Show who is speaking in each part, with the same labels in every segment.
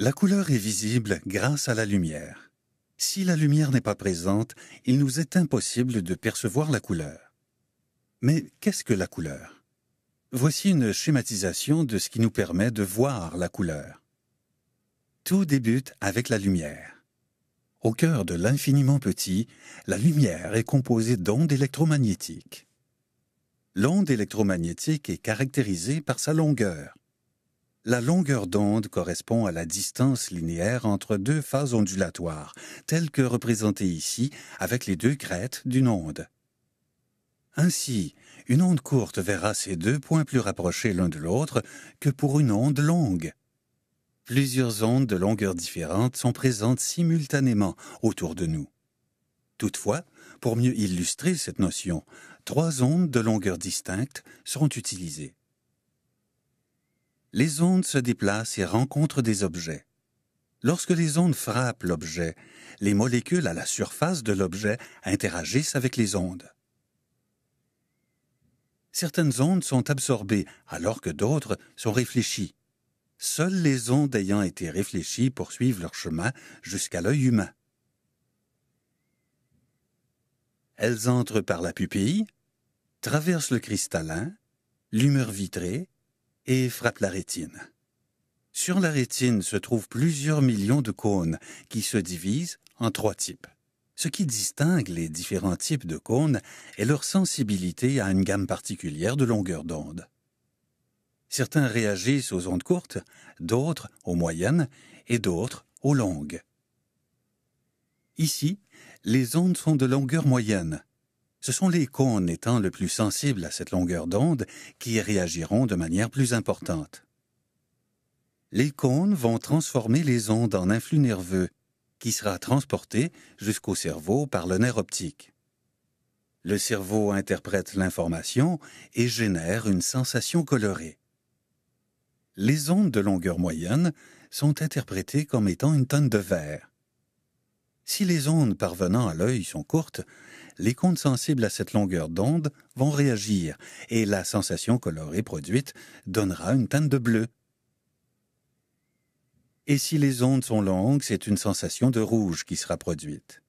Speaker 1: La couleur est visible grâce à la lumière. Si la lumière n'est pas présente, il nous est impossible de percevoir la couleur. Mais qu'est-ce que la couleur? Voici une schématisation de ce qui nous permet de voir la couleur. Tout débute avec la lumière. Au cœur de l'infiniment petit, la lumière est composée d'ondes électromagnétiques. L'onde électromagnétique est caractérisée par sa longueur. La longueur d'onde correspond à la distance linéaire entre deux phases ondulatoires, telles que représentées ici avec les deux crêtes d'une onde. Ainsi, une onde courte verra ses deux points plus rapprochés l'un de l'autre que pour une onde longue. Plusieurs ondes de longueurs différentes sont présentes simultanément autour de nous. Toutefois, pour mieux illustrer cette notion, trois ondes de longueurs distinctes seront utilisées. Les ondes se déplacent et rencontrent des objets. Lorsque les ondes frappent l'objet, les molécules à la surface de l'objet interagissent avec les ondes. Certaines ondes sont absorbées alors que d'autres sont réfléchies. Seules les ondes ayant été réfléchies poursuivent leur chemin jusqu'à l'œil humain. Elles entrent par la pupille, traversent le cristallin, l'humeur vitrée et frappent la rétine. Sur la rétine se trouvent plusieurs millions de cônes qui se divisent en trois types. Ce qui distingue les différents types de cônes est leur sensibilité à une gamme particulière de longueurs d'onde. Certains réagissent aux ondes courtes, d'autres aux moyennes et d'autres aux longues. Ici, les ondes sont de longueur moyenne. Ce sont les cônes étant le plus sensibles à cette longueur d'onde qui réagiront de manière plus importante. Les cônes vont transformer les ondes en influx nerveux qui sera transporté jusqu'au cerveau par le nerf optique. Le cerveau interprète l'information et génère une sensation colorée. Les ondes de longueur moyenne sont interprétées comme étant une tonne de vert. Si les ondes parvenant à l'œil sont courtes, les cônes sensibles à cette longueur d'onde vont réagir et la sensation colorée produite donnera une teinte de bleu. Et si les ondes sont longues, c'est une sensation de rouge qui sera produite.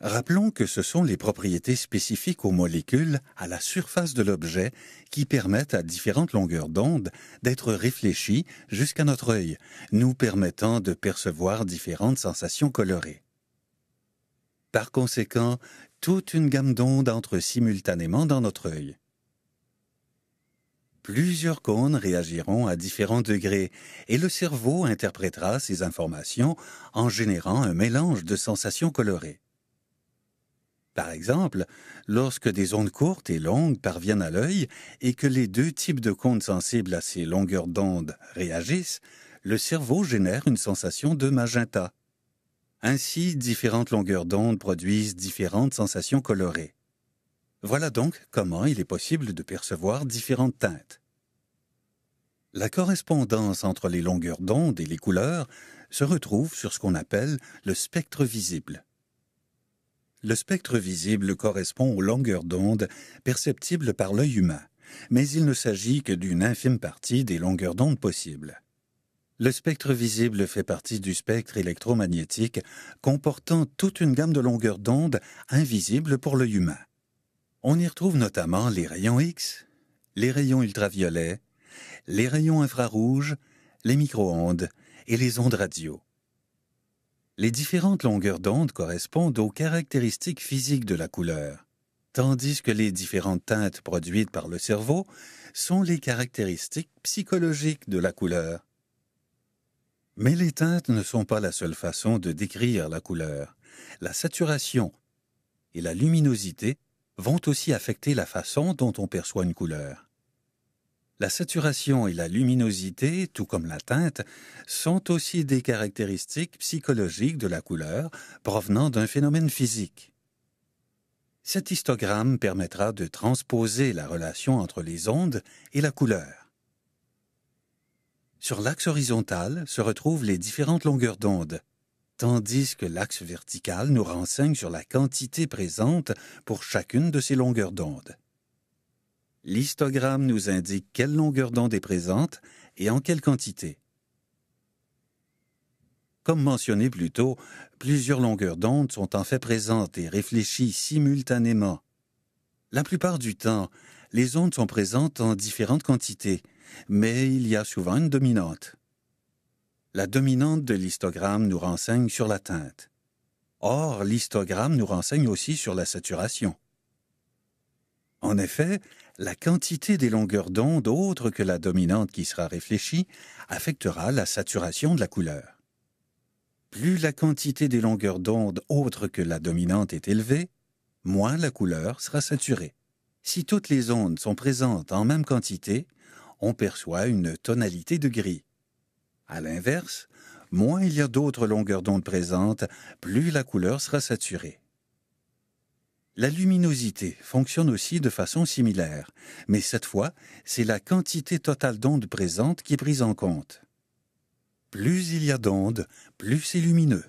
Speaker 1: Rappelons que ce sont les propriétés spécifiques aux molécules à la surface de l'objet qui permettent à différentes longueurs d'onde d'être réfléchies jusqu'à notre œil, nous permettant de percevoir différentes sensations colorées. Par conséquent, toute une gamme d'ondes entre simultanément dans notre œil. Plusieurs cônes réagiront à différents degrés et le cerveau interprétera ces informations en générant un mélange de sensations colorées. Par exemple, lorsque des ondes courtes et longues parviennent à l'œil et que les deux types de cônes sensibles à ces longueurs d'onde réagissent, le cerveau génère une sensation de magenta. Ainsi, différentes longueurs d'onde produisent différentes sensations colorées. Voilà donc comment il est possible de percevoir différentes teintes. La correspondance entre les longueurs d'onde et les couleurs se retrouve sur ce qu'on appelle le spectre visible. Le spectre visible correspond aux longueurs d'onde perceptibles par l'œil humain, mais il ne s'agit que d'une infime partie des longueurs d'onde possibles. Le spectre visible fait partie du spectre électromagnétique comportant toute une gamme de longueurs d'onde invisibles pour l'œil humain. On y retrouve notamment les rayons X, les rayons ultraviolets, les rayons infrarouges, les micro-ondes et les ondes radio. Les différentes longueurs d'onde correspondent aux caractéristiques physiques de la couleur, tandis que les différentes teintes produites par le cerveau sont les caractéristiques psychologiques de la couleur. Mais les teintes ne sont pas la seule façon de décrire la couleur. La saturation et la luminosité vont aussi affecter la façon dont on perçoit une couleur. La saturation et la luminosité, tout comme la teinte, sont aussi des caractéristiques psychologiques de la couleur provenant d'un phénomène physique. Cet histogramme permettra de transposer la relation entre les ondes et la couleur. Sur l'axe horizontal se retrouvent les différentes longueurs d'onde, tandis que l'axe vertical nous renseigne sur la quantité présente pour chacune de ces longueurs d'onde. L'histogramme nous indique quelle longueur d'onde est présente et en quelle quantité. Comme mentionné plus tôt, plusieurs longueurs d'onde sont en fait présentes et réfléchies simultanément. La plupart du temps, les ondes sont présentes en différentes quantités, mais il y a souvent une dominante. La dominante de l'histogramme nous renseigne sur la teinte. Or, l'histogramme nous renseigne aussi sur la saturation. En effet, la quantité des longueurs d'onde autres que la dominante qui sera réfléchie affectera la saturation de la couleur. Plus la quantité des longueurs d'onde autres que la dominante est élevée, moins la couleur sera saturée. Si toutes les ondes sont présentes en même quantité, on perçoit une tonalité de gris. À l'inverse, moins il y a d'autres longueurs d'onde présentes, plus la couleur sera saturée. La luminosité fonctionne aussi de façon similaire, mais cette fois, c'est la quantité totale d'ondes présentes qui est prise en compte. Plus il y a d'ondes, plus c'est lumineux.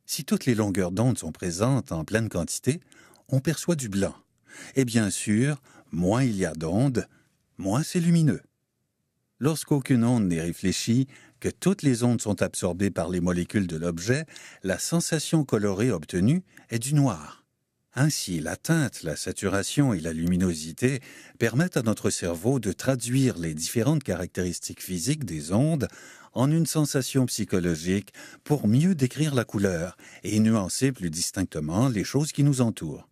Speaker 1: Si toutes les longueurs d'onde sont présentes en pleine quantité, on perçoit du blanc. Et bien sûr, moins il y a d'ondes, moins c'est lumineux. Lorsqu'aucune onde n'est réfléchie, que toutes les ondes sont absorbées par les molécules de l'objet, la sensation colorée obtenue est du noir. Ainsi, la teinte, la saturation et la luminosité permettent à notre cerveau de traduire les différentes caractéristiques physiques des ondes en une sensation psychologique pour mieux décrire la couleur et nuancer plus distinctement les choses qui nous entourent.